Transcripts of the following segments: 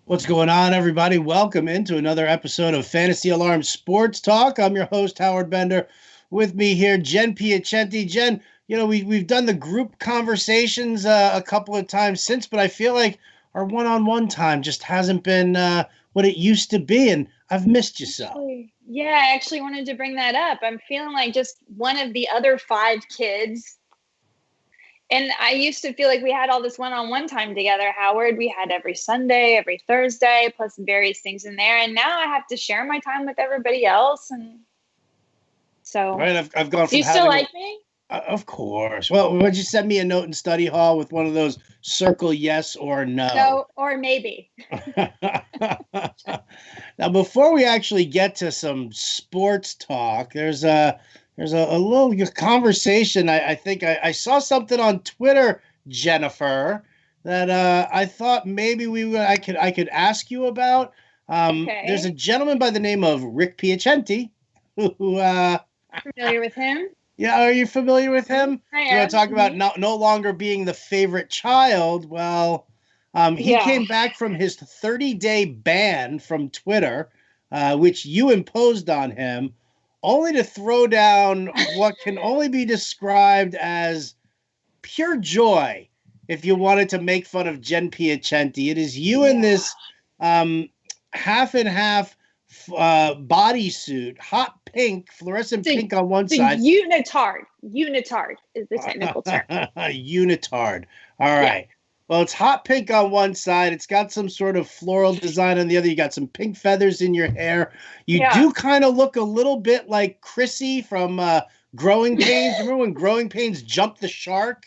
What's going on, everybody? Welcome into another episode of Fantasy Alarm Sports Talk. I'm your host, Howard Bender. With me here, Jen Piacenti. Jen, we've done the group conversations a couple of times since, but I feel like our one-on-one time just hasn't been what it used to be, and I've missed you so. Yeah, I actually wanted to bring that up. I'm feeling like just one of the other five kids. And I used to feel like we had all this one-on-one time together, Howard. We had every Sunday, every Thursday, plus various things in there. And now I have to share my time with everybody else. And so, Right, I've gone from do you still like me? Of course. Well, would you send me a note in study hall with one of those circle yes or no? No, or maybe. Now, before we actually get to some sports talk, there's a little conversation. I think I saw something on Twitter, Jennifer, that I thought maybe I could ask you about. Okay. There's a gentleman by the name of Rick Piacenti who familiar with him? Yeah, are you familiar with him? I am. You want to talk about no longer being the favorite child? Well, he came back from his 30-day ban from Twitter, which you imposed on him, only to throw down what can only be described as pure joy if you wanted to make fun of Jen Piacenti. It is you in this half and half bodysuit, hot pink, fluorescent pink on one side. Unitard is the technical term. Unitard. All right. Yeah. Well, it's hot pink on one side. It's got some sort of floral design on the other. You got some pink feathers in your hair. You do kind of look a little bit like Chrissy from Growing Pains. Remember when Growing Pains jumped the shark?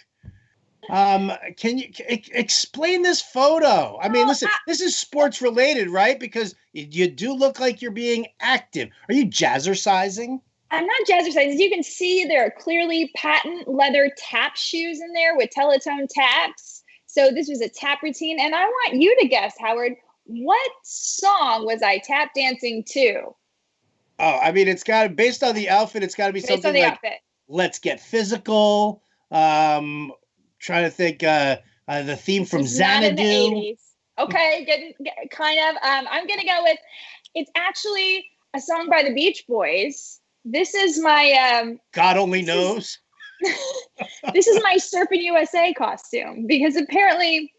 Can you explain this photo? I mean, listen, this is sports related, right? Because you do look like you're being active. Are you jazzercising? I'm not jazzercising. As you can see, there are clearly patent leather tap shoes in there with Teletone taps. So this was a tap routine. And I want you to guess, Howard, what song was I tap dancing to? Oh, I mean, based on the outfit, it's got to be something like outfit. Let's Get Physical. Trying to think the theme from Xanadu. In the 80s. Okay, getting kind of. I'm going to go with, it's actually a song by the Beach Boys. This is my... God only knows. This is my Surfing USA costume, because apparently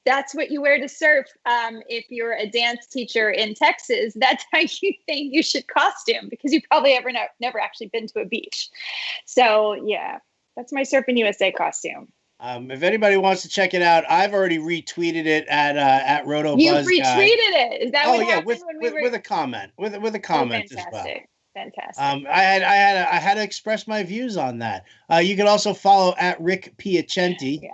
that's what you wear to surf. If you're a dance teacher in Texas, that's how you think you should costume, because you probably never actually been to a beach. So, yeah. That's my Surfing USA costume. If anybody wants to check it out, I've already retweeted it at Roto You Buzz retweeted Guy. it? Is that what happened with a comment? With a comment as well. Fantastic. I had to express my views on that. You can also follow at Rick Piacenti,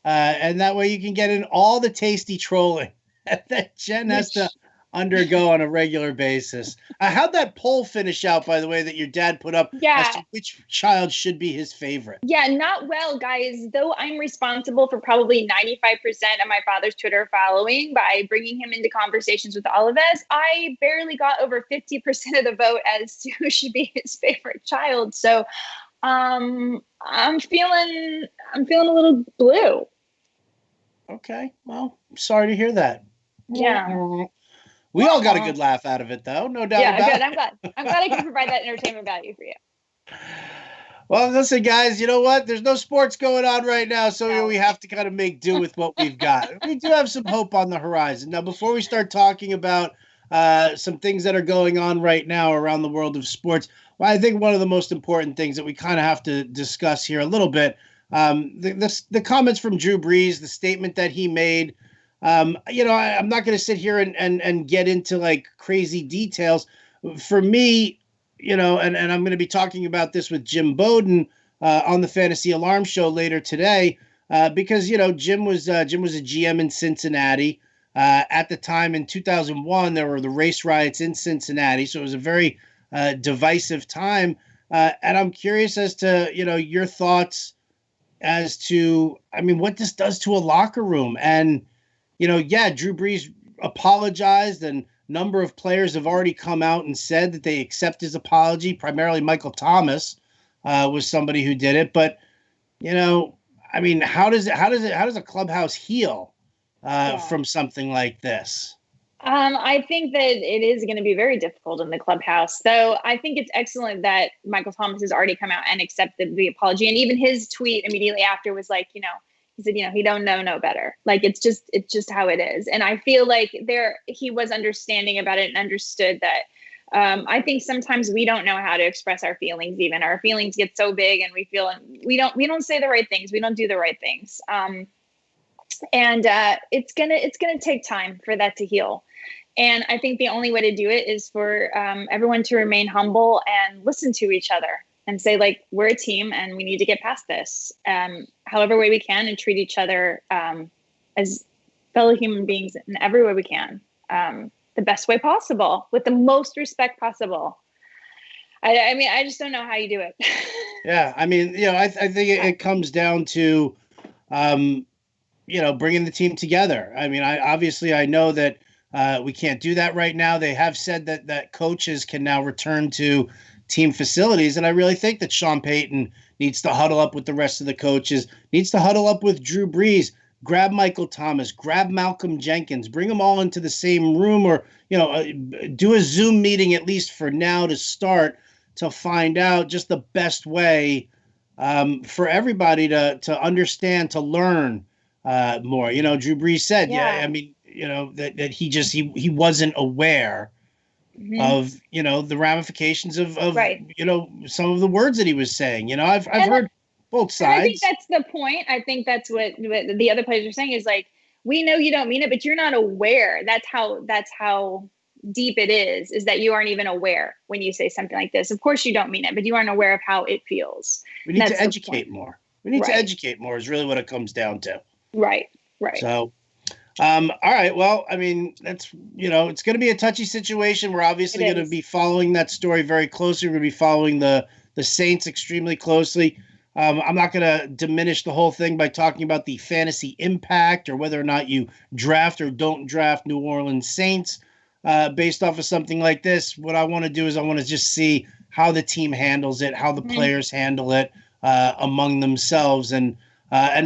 and that way you can get in all the tasty trolling that Jen has to undergo on a regular basis. How'd that poll finish out, by the way, that your dad put up as to which child should be his favorite? Yeah, not well, guys. Though I'm responsible for probably 95% of my father's Twitter following by bringing him into conversations with all of us, I barely got over 50% of the vote as to who should be his favorite child. So I'm feeling a little blue. Okay, well, I'm sorry to hear that. Yeah. We all got a good laugh out of it, though. No doubt about it. I'm glad I can provide that entertainment value for you. Well, listen, guys, you know what? There's no sports going on right now, so we have to kind of make do with what we've got. We do have some hope on the horizon. Now, before we start talking about some things that are going on right now around the world of sports, well, I think one of the most important things that we kind of have to discuss here a little bit, the comments from Drew Brees, the statement that he made. I'm not going to sit here and get into like crazy details. For me, and I'm going to be talking about this with Jim Bowden on the Fantasy Alarm Show later today, because Jim was a GM in Cincinnati at the time in 2001. There were the race riots in Cincinnati, so it was a very divisive time. And I'm curious as to your thoughts as to, what this does to a locker room. And Drew Brees apologized, and a number of players have already come out and said that they accept his apology. Primarily Michael Thomas was somebody who did it. But, how does a clubhouse heal Yeah. from something like this? I think that it is going to be very difficult in the clubhouse. So I think it's excellent that Michael Thomas has already come out and accepted the apology. And even his tweet immediately after was like, he said, he don't know no better. Like it's just how it is. And I feel like he was understanding about it and understood that. I think sometimes we don't know how to express our feelings. Even our feelings get so big, and we don't say the right things. We don't do the right things. And it's gonna take time for that to heal. And I think the only way to do it is for everyone to remain humble and listen to each other and say, like, we're a team and we need to get past this, however way we can, and treat each other as fellow human beings in every way we can, the best way possible, with the most respect possible. I mean, I just don't know how you do it. Yeah, I mean, I think it comes down to, bringing the team together. I mean, I know that we can't do that right now. They have said that coaches can now return to team facilities, and I really think that Sean Payton needs to huddle up with the rest of the coaches, needs to huddle up with Drew Brees, grab Michael Thomas, grab Malcolm Jenkins, bring them all into the same room, or do a Zoom meeting at least for now to start, to find out just the best way for everybody to understand, to learn more. Drew Brees said, Yeah. I mean, that he wasn't aware of, the ramifications of Right. some of the words that he was saying. I've heard both sides. And I think that's the point. I think that's what the other players are saying is, like, we know you don't mean it, but you're not aware. That's how deep it is that you aren't even aware when you say something like this. Of course you don't mean it, but you aren't aware of how it feels. We need to educate more. We need to educate more is really what it comes down to. Right. So, all right. Well, I mean, that's, it's going to be a touchy situation. We're obviously going to be following that story very closely. We're going to be following the Saints extremely closely. I'm not going to diminish the whole thing by talking about the fantasy impact or whether or not you draft or don't draft New Orleans Saints based off of something like this. What I want to do is I want to just see how the team handles it, how the players handle it among themselves, and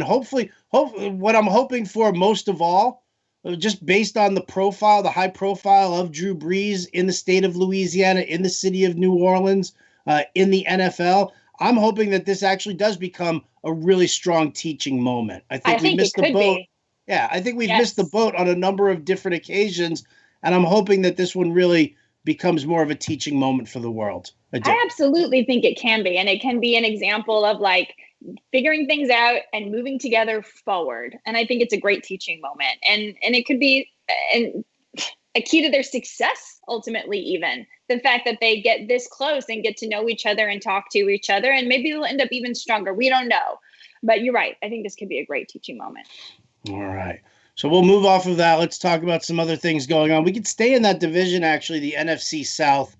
hopefully what I'm hoping for most of all, just based on the high profile of Drew Brees in the state of Louisiana, in the city of New Orleans, in the NFL, I'm hoping that this actually does become a really strong teaching moment. I think we missed the boat. Yeah, I think we've missed the boat on a number of different occasions, and I'm hoping that this one really becomes more of a teaching moment for the world. I absolutely think it can be, and it can be an example of, like, figuring things out and moving together forward. And I think it's a great teaching moment, and it could be a key to their success ultimately. Even the fact that they get this close and get to know each other and talk to each other, and maybe they'll end up even stronger. We don't know, but you're right. I think this could be a great teaching moment. All right. So we'll move off of that. Let's talk about some other things going on. We could stay in that division, actually, the NFC South.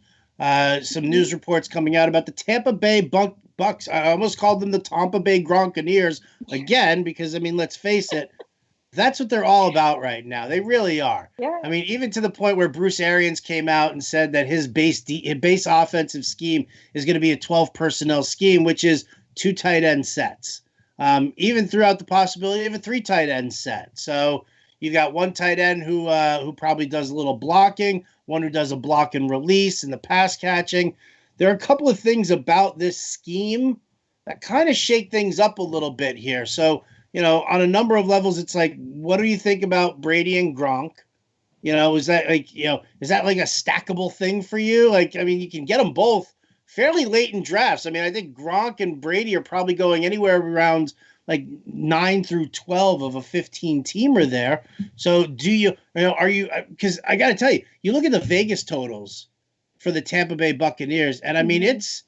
Some news reports coming out about the Tampa Bay Bucs. I almost called them the Tampa Bay Gronkaneers again because, I mean, let's face it, that's what they're all about right now. They really are. Yeah. I mean, even to the point where Bruce Arians came out and said that his base offensive scheme is going to be a 12 personnel scheme, which is 2 tight end sets. Even throughout the possibility of a 3 tight end set. So you've got 1 tight end who probably does a little blocking, 1 who does a block and release and the pass catching. There are a couple of things about this scheme that kind of shake things up a little bit here. So, on a number of levels, it's like, what do you think about Brady and Gronk? Is that like a stackable thing for you? Like, I mean, you can get them both fairly late in drafts. I mean, I think Gronk and Brady are probably going anywhere around like 9 through 12 of a 15-teamer there. So are you, because I got to tell you, you look at the Vegas totals for the Tampa Bay Buccaneers, and I mean, it's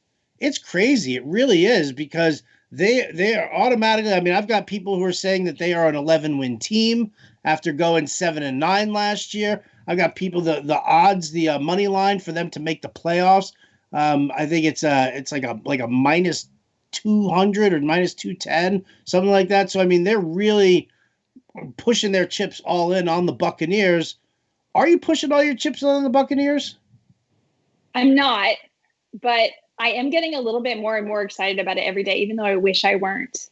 crazy. It really is, because they are automatically, I mean, I've got people who are saying that they are an 11-win team after going 7-9 last year. I've got people, the odds, the money line for them to make the playoffs. I think it's like a minus 200 or minus 210, something like that. So, I mean, they're really pushing their chips all in on the Buccaneers. Are you pushing all your chips on the Buccaneers? I'm not, but I am getting a little bit more and more excited about it every day, even though I wish I weren't.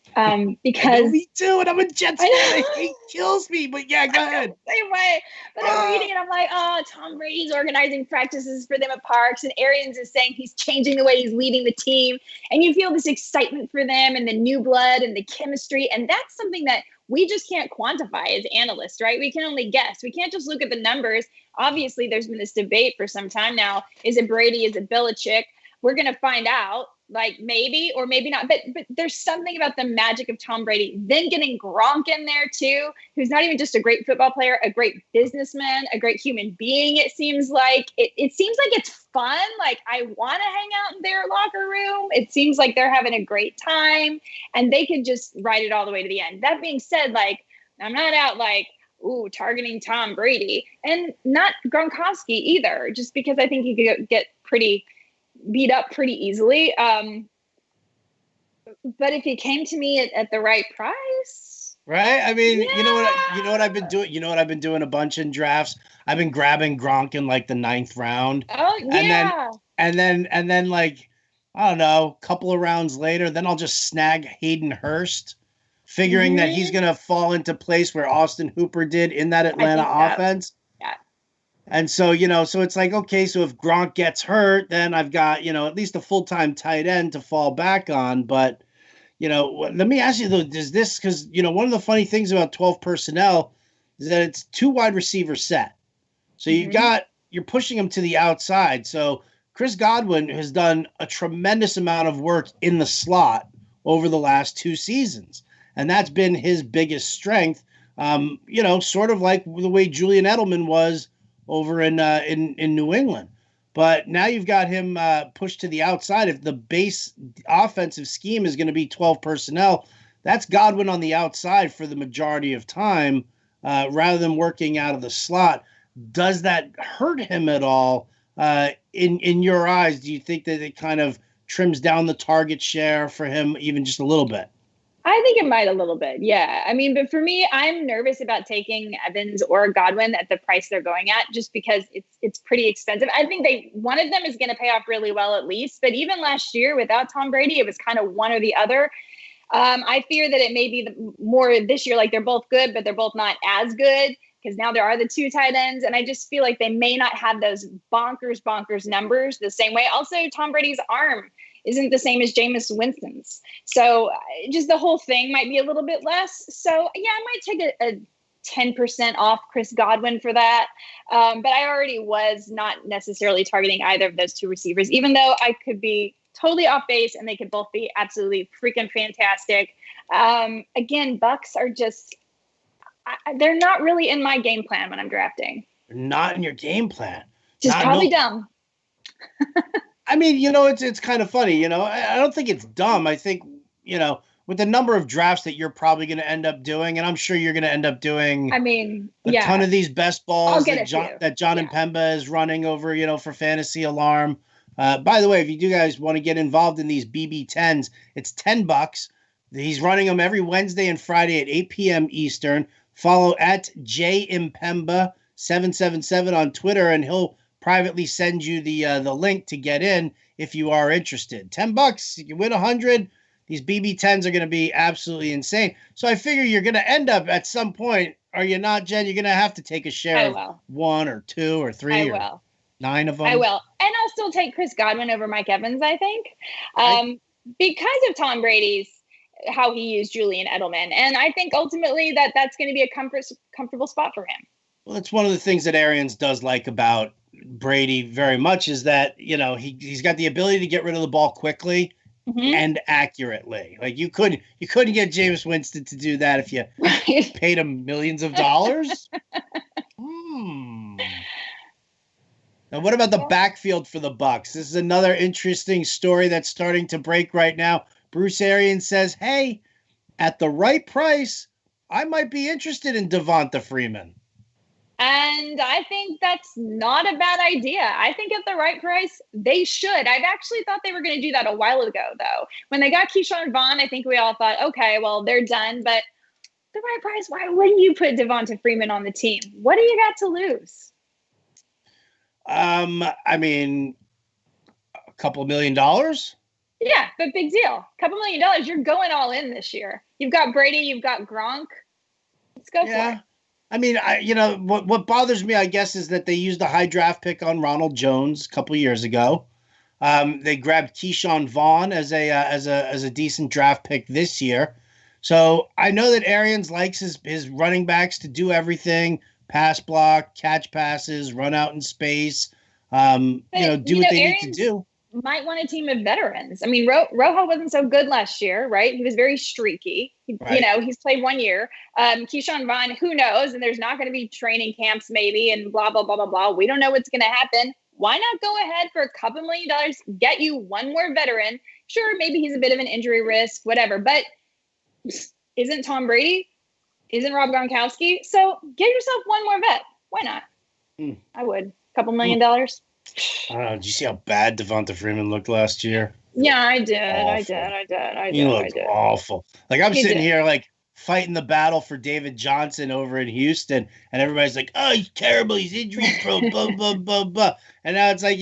Because I know, me too, and I'm a Jets fan. The hate kills me. But yeah, go ahead. Same way. But I'm reading it. I'm like, oh, Tom Brady's organizing practices for them at Parks, and Arians is saying he's changing the way he's leading the team, and you feel this excitement for them and the new blood and the chemistry, and that's something that we just can't quantify as analysts, right? We can only guess. We can't just look at the numbers. Obviously, there's been this debate for some time now. Is it Brady? Is it Belichick? We're going to find out, like maybe or maybe not. But there's something about the magic of Tom Brady. Then getting Gronk in there too, who's not even just a great football player, a great businessman, a great human being. It seems like it seems like it's fun. Like I want to hang out in their locker room. It seems like they're having a great time, and they could just ride it all the way to the end. That being said, like I'm not out like, ooh, targeting Tom Brady, and not Gronkowski either, just because I think he could get pretty beat up pretty easily. But if he came to me at the right price, right? I mean, yeah. you know what I've been doing. You know what I've been doing a bunch in drafts. I've been grabbing Gronk in like the 9th round. Oh yeah. And then like I don't know, a couple of rounds later, then I'll just snag Hayden Hurst, figuring that he's gonna fall into place where Austin Hooper did in that Atlanta offense. Yeah. And so, so it's like, okay, so if Gronk gets hurt, then I've got, at least a full-time tight end to fall back on. But, let me ask you though, does this, because, one of the funny things about 12 personnel is that it's 2 wide receiver set. So you're pushing them to the outside. So Chris Godwin has done a tremendous amount of work in the slot over the last 2 seasons. And that's been his biggest strength, sort of like the way Julian Edelman was over in New England. But now you've got him pushed to the outside. If the base offensive scheme is going to be 12 personnel, that's Godwin on the outside for the majority of time rather than working out of the slot. Does that hurt him at all in your eyes? Do you think that it kind of trims down the target share for him even just a little bit? I think it might a little bit. Yeah. I mean, but for me, I'm nervous about taking Evans or Godwin at the price they're going at, just because it's pretty expensive. I think one of them is going to pay off really well at least. But even last year without Tom Brady, it was kind of one or the other. I fear that it may be more this year, like they're both good, but they're both not as good because now there are the 2 tight ends. And I just feel like they may not have those bonkers numbers the same way. Also, Tom Brady's arm isn't the same as Jameis Winston's. So just the whole thing might be a little bit less. So yeah, I might take a 10% off Chris Godwin for that. But I already was not necessarily targeting either of those 2 receivers, even though I could be totally off base and they could both be absolutely freaking fantastic. Again, Bucs are just, they're not really in my game plan when I'm drafting. Not in your game plan. Just probably dumb. I mean, it's kind of funny, I don't think it's dumb. I think, with the number of drafts that you're probably going to end up doing, and I'm sure you're going to end up doing a ton of these best balls that John and Pemba is running over, for Fantasy Alarm. By the way, if you guys want to get involved in these BB10s, it's $10. He's running them every Wednesday and Friday at 8 p.m. Eastern. Follow at JMpemba777 on Twitter, and he'll privately send you the link to get in if you are interested. $10, you can win 100. These BB10s are going to be absolutely insane. So I figure you're going to end up at some point, are you not, Jen? You're going to have to take a share of 1 or 2 or 3 or 9 of them. I will. And I'll still take Chris Godwin over Mike Evans, I think, because of Tom Brady's, how he used Julian Edelman. And I think ultimately that's going to be a comfortable spot for him. Well, it's one of the things that Arians does like about Brady very much is that, he's got the ability to get rid of the ball quickly and accurately. Like you couldn't get Jameis Winston to do that if you paid him millions of dollars. Now, what about the backfield for the Bucs? This is another interesting story that's starting to break right now. Bruce Arians says, hey, at the right price, I might be interested in Devonta Freeman. And I think that's not a bad idea. I think at the right price, they should. I've actually thought they were going to do that a while ago, though. When they got Keyshawn Vaughn, I think we all thought, okay, well, they're done. But the right price, why wouldn't you put Devonta Freeman on the team? What do you got to lose? I mean, couple $1 million. Yeah, but big deal. Couple $1 million. You're going all in this year. You've got Brady. You've got Gronk. Let's go for it. I mean, what bothers me, I guess, is that they used a high draft pick on Ronald Jones a couple years ago. They grabbed Keyshawn Vaughn as a decent draft pick this year. So I know that Arians likes his running backs to do everything: pass block, catch passes, run out in space. Do what they need to do. Might want a team of veterans. I mean, Rojo wasn't so good last year, right? He was very streaky. Right. He's played 1 year. Keyshawn Vaughn, who knows? And there's not going to be training camps maybe and blah, blah, blah, blah, blah. We don't know what's going to happen. Why not go ahead for a couple $1 million, get you one more veteran? Sure, maybe he's a bit of an injury risk, whatever. But isn't Tom Brady? Isn't Rob Gronkowski? So get yourself one more vet. Why not? I would. Couple $1 million. I don't know. Did you see how bad Devonta Freeman looked last year? Yeah, I did. Awful. I did. He looked awful. Like I'm sitting here like fighting the battle for David Johnson over in Houston, and everybody's like, "Oh, he's terrible. He's injury prone." Blah blah blah blah. And now it's like,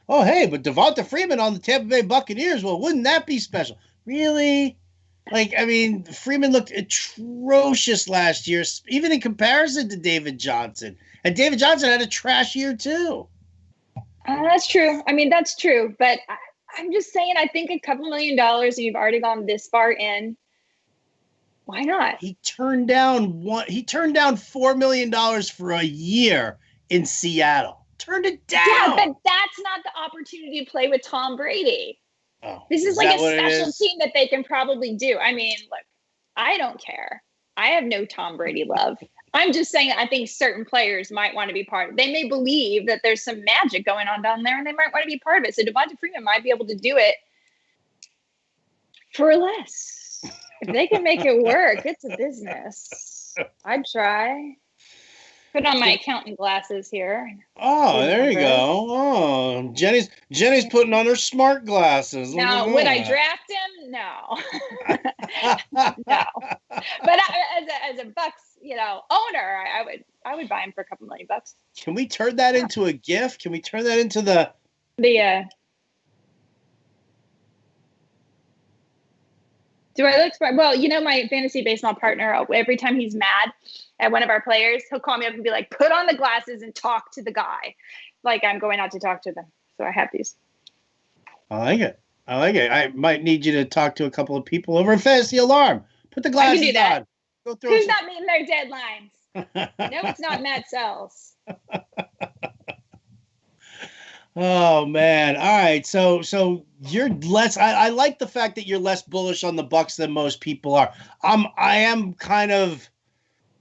oh hey, but Devonta Freeman on the Tampa Bay Buccaneers. Well, wouldn't that be special? Really? Like, I mean, Freeman looked atrocious last year, even in comparison to David Johnson. And David Johnson had a trash year too. That's true. I mean, that's true. But I'm just saying, I think a couple $1 million and you've already gone this far in. Why not? He turned down $4 million for a year in Seattle. Turned it down. Yeah, but that's not the opportunity to play with Tom Brady. Oh, this is like a special team that they can probably do. I mean, look, I don't care. I have no Tom Brady love. I'm just saying I think certain players might want to be part of it. They may believe that there's some magic going on down there and they might want to be part of it. So Devonta Freeman might be able to do it for less. If they can make it work, it's a business. I'd try. Put on my accountant glasses here. Oh, there you go. Oh, Jenny's putting on her smart glasses. Now, would I draft him? No. No. But as a Bucs, owner, I would buy him for a couple $1 million. Can we turn that into a GIF? Can we turn that into the Do I look smart? Well, my fantasy baseball partner, every time he's mad at one of our players, he'll call me up and be like, put on the glasses and talk to the guy. Like I'm going out to talk to them. So I have these. I like it. I might need you to talk to a couple of people over at Fantasy Alarm. Put the glasses do that. on. Go through Who's not meeting their deadlines? No, it's not Matt Sells. Oh man! All right, so you're less. I like the fact that you're less bullish on the Bucs than most people are. I am kind of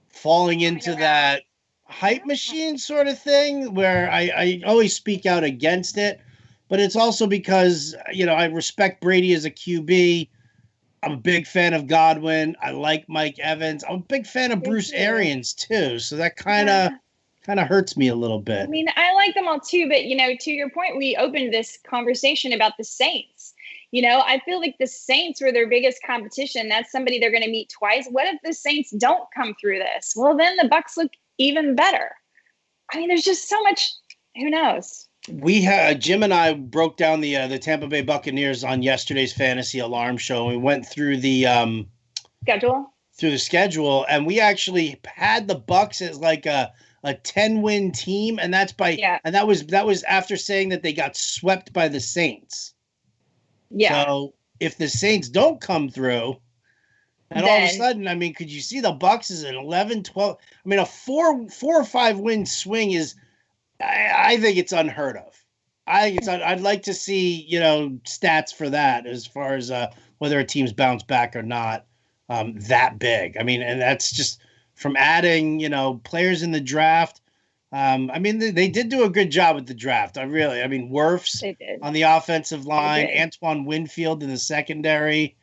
falling into that hype machine sort of thing where I always speak out against it, but it's also because I respect Brady as a QB. I'm a big fan of Godwin. I like Mike Evans. I'm a big fan of Bruce Arians too. So that kind of hurts me a little bit. I mean, I like them all too, but to your point, we opened this conversation about the Saints. I feel like the Saints were their biggest competition. That's somebody they're going to meet twice. What if the Saints don't come through this? Well, then the Bucs look even better. I mean, there's just so much. Who knows? Jim and I broke down the Tampa Bay Buccaneers on yesterday's Fantasy Alarm show. We went through the schedule, and we actually had the Bucs as like a 10-win team, and and that was after saying that they got swept by the Saints. Yeah. So if the Saints don't come through, and all of a sudden, I mean, could you see the Bucs as an 11-12? I mean, a 4 or 5 win swing is, I think it's unheard of. I'd like to see stats for that as far as whether a team's bounce back or not. That big. I mean, and that's just from adding, players in the draft. I mean, they did do a good job with the draft. Wirfs on the offensive line, Antoine Winfield in the secondary,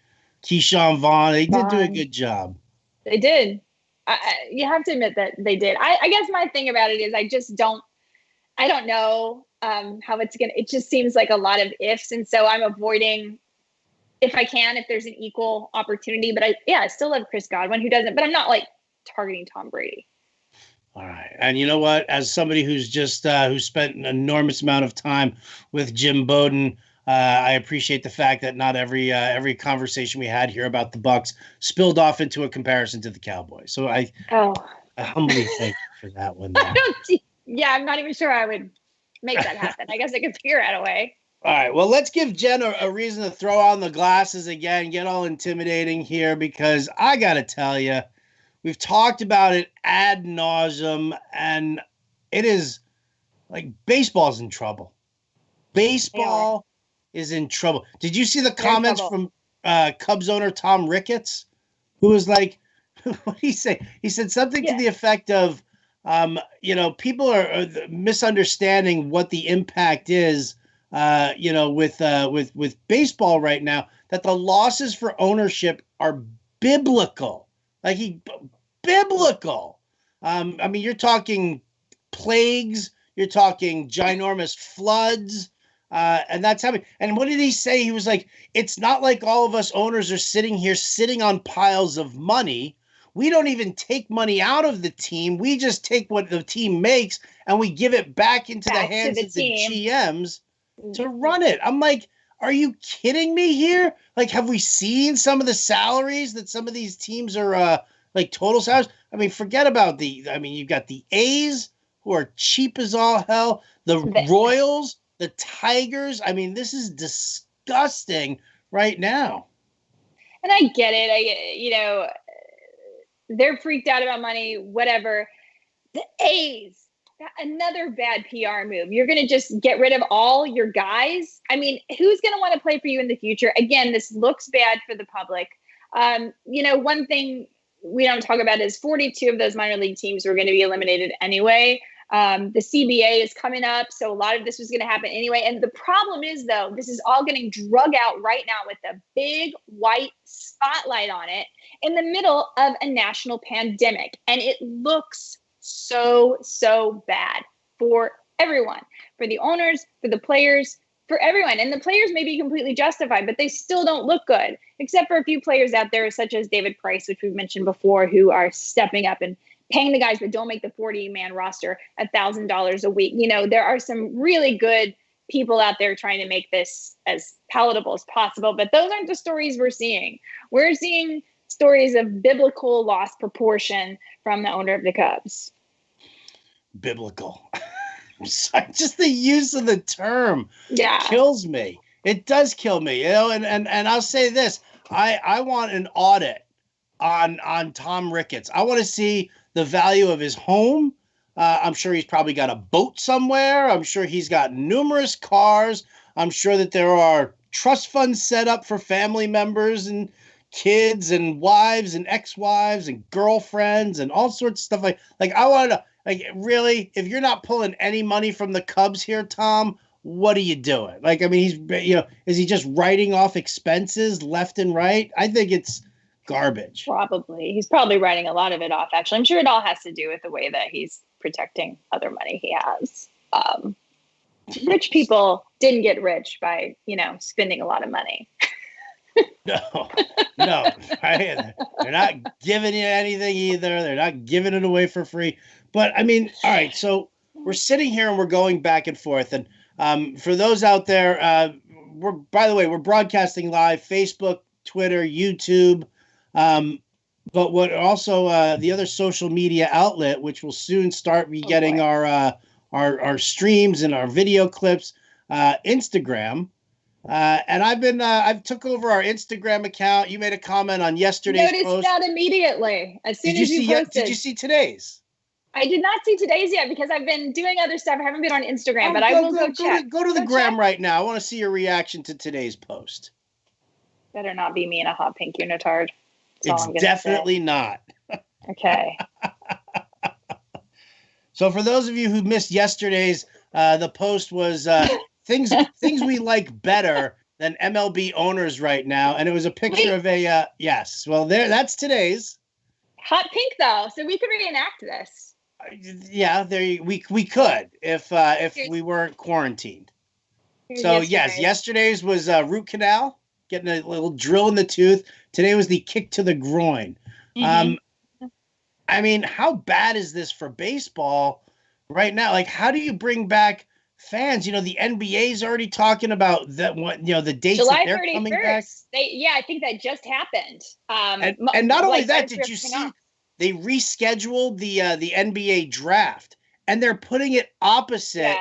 Keyshawn Vaughn. They did do a good job. They did. You have to admit that they did. I guess my thing about it is I don't know how it's going to, it just seems like a lot of ifs. And so I'm avoiding, if I can, if there's an equal opportunity, but I still love Chris Godwin, who doesn't, but I'm not like targeting Tom Brady. All right. And you know what, as somebody who's just, who spent an enormous amount of time with Jim Bowden, I appreciate the fact that not every conversation we had here about the Bucs spilled off into a comparison to the Cowboys. So I humbly thank you for that one there. Yeah, I'm not even sure I would make that happen. I guess I could figure out a way. All right, well, let's give Jen a reason to throw on the glasses again, get all intimidating here, because I got to tell you, we've talked about it ad nauseum, and it is like baseball's in trouble. Baseball is in trouble. Did you see the comments from Cubs owner Tom Ricketts, who was like, what did he say? He said something to the effect of, people are misunderstanding what the impact is, with baseball right now, that the losses for ownership are biblical. Biblical. I mean, you're talking plagues, you're talking ginormous floods, and that's happening. And what did he say? He was like, it's not like all of us owners are sitting on piles of money. We don't even take money out of the team. We just take what the team makes and we give it back into the hands of the GMs to run it. I'm like, are you kidding me here? Like, have we seen some of the salaries that some of these teams are like total salaries? I mean, forget about you've got the A's who are cheap as all hell, the Royals, the Tigers. I mean, this is disgusting right now. And I get it. They're freaked out about money, whatever. The A's, another bad PR move. You're going to just get rid of all your guys? I mean, who's going to want to play for you in the future? Again, this looks bad for the public. One thing we don't talk about is 42 of those minor league teams were going to be eliminated anyway. The CBA is coming up, so a lot of this was going to happen anyway. And the problem is, though, this is all getting drug out right now with a big white spotlight on it in the middle of a national pandemic. And it looks so bad for everyone, for the owners, for the players, for everyone. And the players may be completely justified, but they still don't look good, except for a few players out there, such as David Price, which we've mentioned before, who are stepping up and paying the guys that don't make the 40-man roster $1,000 a week. There are some really good people out there trying to make this as palatable as possible, but those aren't the stories we're seeing. We're seeing stories of biblical loss proportion from the owner of the Cubs. Biblical. Just the use of the term kills me. It does kill me, and I'll say this. I want an audit on Tom Ricketts. I want to see the value of his home. I'm sure he's probably got a boat somewhere. I'm sure he's got numerous cars. I'm sure that there are trust funds set up for family members and kids and wives and ex-wives and girlfriends and all sorts of stuff. Like I want to, really, if you're not pulling any money from the Cubs here, Tom, what are you doing? Like, I mean, is he just writing off expenses left and right? I think it's garbage. Probably. He's probably writing a lot of it off, actually. I'm sure it all has to do with the way that he's protecting other money he has. Rich people didn't get rich by, spending a lot of money. No. Right? They're not giving you anything either. They're not giving it away for free. But, I mean, all right, so we're sitting here and we're going back and forth. And for those out there, we're broadcasting live, Facebook, Twitter, YouTube, but what also the other social media outlet, which will soon start getting our streams and our video clips, Instagram. And I've took over our Instagram account. You made a comment on yesterday's post. Noticed that immediately as soon as you posted. Did you see today's? I did not see today's yet because I've been doing other stuff. I haven't been on Instagram, but I will go check. Go to the gram right now. I want to see your reaction to today's post. Better not be me in a hot pink unitard. It's definitely not. Okay. So for those of you who missed yesterday's, the post was things we like better than MLB owners right now, and it was a picture of a yes. Well, that's today's. Hot pink though, so we could reenact this. Yeah, we could if we weren't quarantined. So yesterday's was root canal, getting a little drill in the tooth. Today was the kick to the groin. Mm-hmm. I mean, how bad is this for baseball right now? Like, how do you bring back fans, the NBA is already talking about that. What the dates July that they're 31st. coming back. I think that just happened. And not only that, right did you see they rescheduled the NBA draft, and they're putting it opposite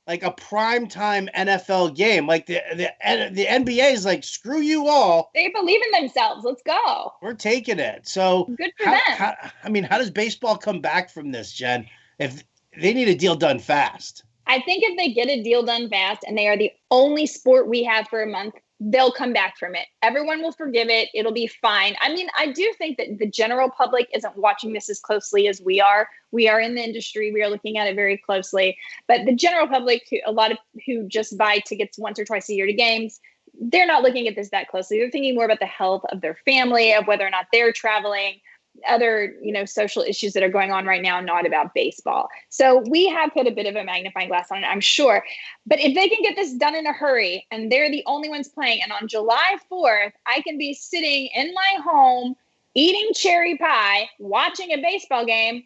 like a primetime NFL game. Like the NBA is like, screw you all. They believe in themselves. Let's go. We're taking it. So good for them. How does baseball come back from this, Jen? If they need a deal done fast. I think if they get a deal done fast and they are the only sport we have for a month, they'll come back from it. Everyone will forgive it. It'll be fine. I mean, I do think that the general public isn't watching this as closely as we are. We are in the industry. We are looking at it very closely. But the general public, a lot of who just buy tickets once or twice a year to games, they're not looking at this that closely. They're thinking more about the health of their family, of whether or not they're traveling, other social issues that are going on right now, not about baseball. So we have put a bit of a magnifying glass on it, I'm sure. But if they can get this done in a hurry and they're the only ones playing, and on July 4th, I can be sitting in my home eating cherry pie, watching a baseball game,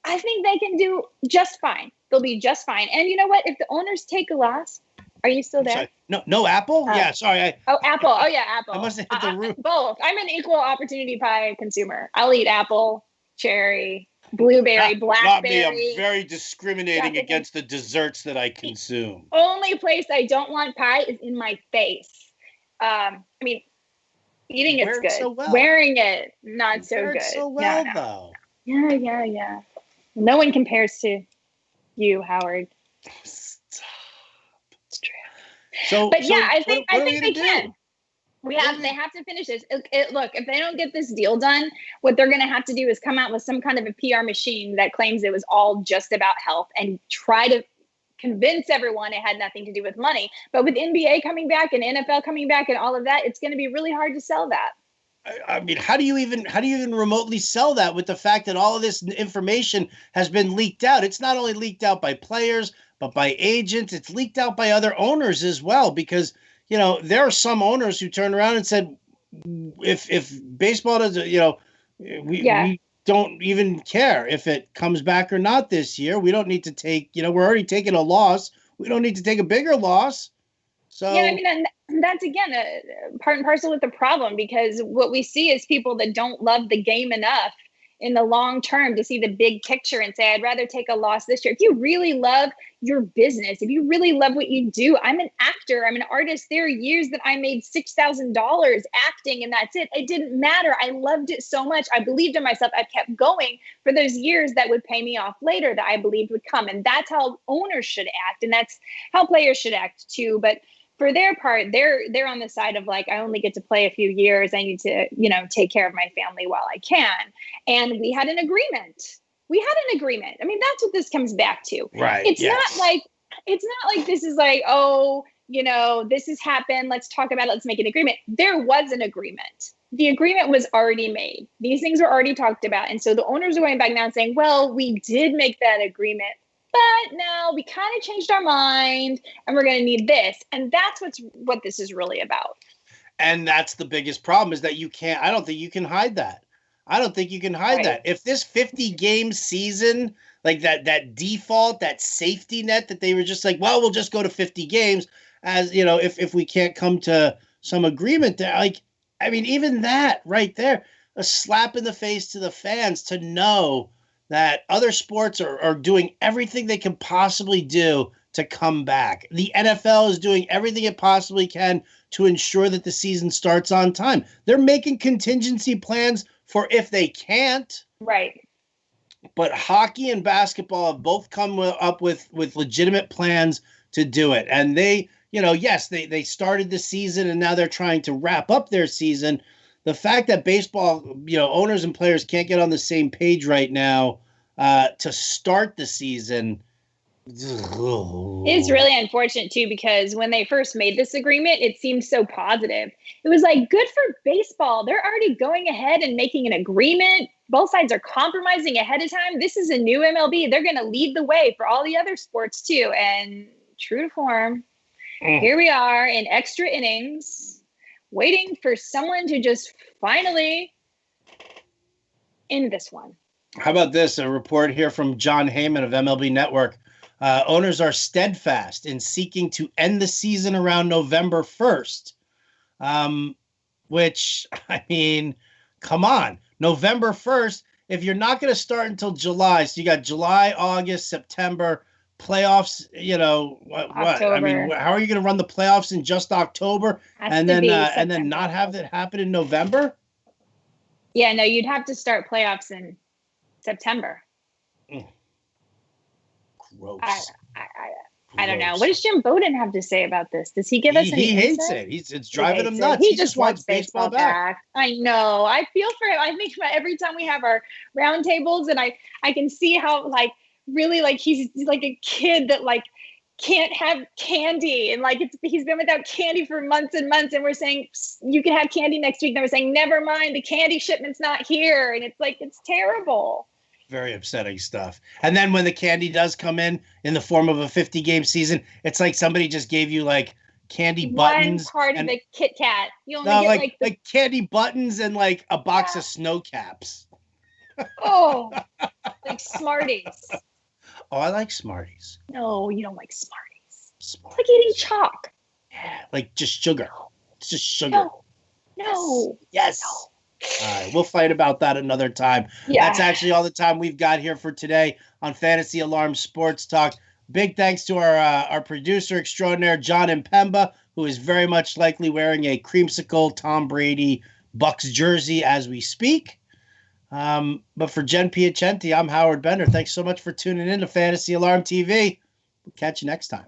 I think they can do just fine. They'll be just fine. And you know what? If the owners take a loss, are you still there? No Apple? Yeah, sorry. Apple. Oh, yeah, Apple. I must have hit the roof. Both. I'm an equal opportunity pie consumer. I'll eat apple, cherry, blueberry, blackberry. Not me. I'm very discriminating against the desserts that I consume. The only place I don't want pie is in my face. I mean, eating it's good. So well. Wearing it, not so good. So well, though. Yeah. No one compares to you, Howard. I think they can. They have to finish this. Look, if they don't get this deal done, what they're going to have to do is come out with some kind of a PR machine that claims it was all just about health and try to convince everyone it had nothing to do with money. But with NBA coming back and NFL coming back and all of that, it's going to be really hard to sell that. I mean, how do you even remotely sell that with the fact that all of this information has been leaked out? It's not only leaked out by players, but by agents. It's leaked out by other owners as well, because, there are some owners who turned around and said, if baseball doesn't, we don't even care if it comes back or not this year. We don't need to take, we're already taking a loss. We don't need to take a bigger loss. So yeah, I mean, and that's again part and parcel with the problem, because what we see is people that don't love the game enough in the long term to see the big picture and say, I'd rather take a loss this year. If you really love your business, if you really love what you do, I'm an actor, I'm an artist. There are years that I made $6,000 acting and that's it. It didn't matter. I loved it so much. I believed in myself. I kept going for those years that would pay me off later, that I believed would come. And that's how owners should act. And that's how players should act too. But for their part, they're on the side of like, I only get to play a few years. I need to, take care of my family while I can. And we had an agreement. I mean, that's what this comes back to. Right. It's not like this is like, this has happened. Let's talk about it. Let's make an agreement. There was an agreement. The agreement was already made. These things were already talked about. And so the owners are going back now and saying, well, we did make that agreement, but now we kind of changed our mind and we're going to need this. And that's what this is really about. And that's the biggest problem, is that I don't think you can hide that. That. If this 50 game season, like that default, that safety net that they were just like, well, we'll just go to 50 games as, if we can't come to some agreement there, like, I mean, even that right there, a slap in the face to the fans to know that other sports are doing everything they can possibly do to come back. The NFL is doing everything it possibly can to ensure that the season starts on time. They're making contingency plans for if they can't. Right. But hockey and basketball have both come up with legitimate plans to do it. And they, yes, they started the season and now they're trying to wrap up their season. The fact that baseball, owners and players can't get on the same page right now to start the season is really unfortunate too, because when they first made this agreement, it seemed so positive. It was like, good for baseball. They're already going ahead and making an agreement. Both sides are compromising ahead of time. This is a new MLB. They're going to lead the way for all the other sports too. And true to form, here we are in extra innings, waiting for someone to just finally end this one. How about this? A report here from John Heyman of MLB Network. Owners are steadfast in seeking to end the season around November 1st, which, I mean, come on. November 1st, if you're not going to start until July, so you got July, August, September, playoffs, what? I mean, how are you going to run the playoffs in just October and then not have that happen in November? Yeah, no, you'd have to start playoffs in September. Gross. I don't know. What does Jim Bowden have to say about this? Does he give us any insight? He hates it. It's driving him nuts. He just wants baseball back. I know. I feel for him. I think every time we have our roundtables, and I can see how really he's like a kid that can't have candy, and he's been without candy for months and months, and we're saying you can have candy next week, and we're saying never mind, the candy shipment's not here, and it's terrible. Very upsetting stuff. And then when the candy does come in the form of a 50-game season, it's like somebody just gave you candy buttons. One part of a Kit Kat. You only get candy buttons and a box of snow caps. Oh, like Smarties. Oh, I like Smarties. No, you don't like Smarties. It's like eating chalk. Yeah, just sugar. It's just sugar. No. Yes. No. All right, we'll fight about that another time. Yeah. That's actually all the time we've got here for today on Fantasy Alarm Sports Talk. Big thanks to our producer extraordinaire, John Impemba, who is very much likely wearing a creamsicle Tom Brady Bucs jersey as we speak. But for Jen Piacenti, I'm Howard Bender. Thanks so much for tuning in to Fantasy Alarm TV. We'll catch you next time.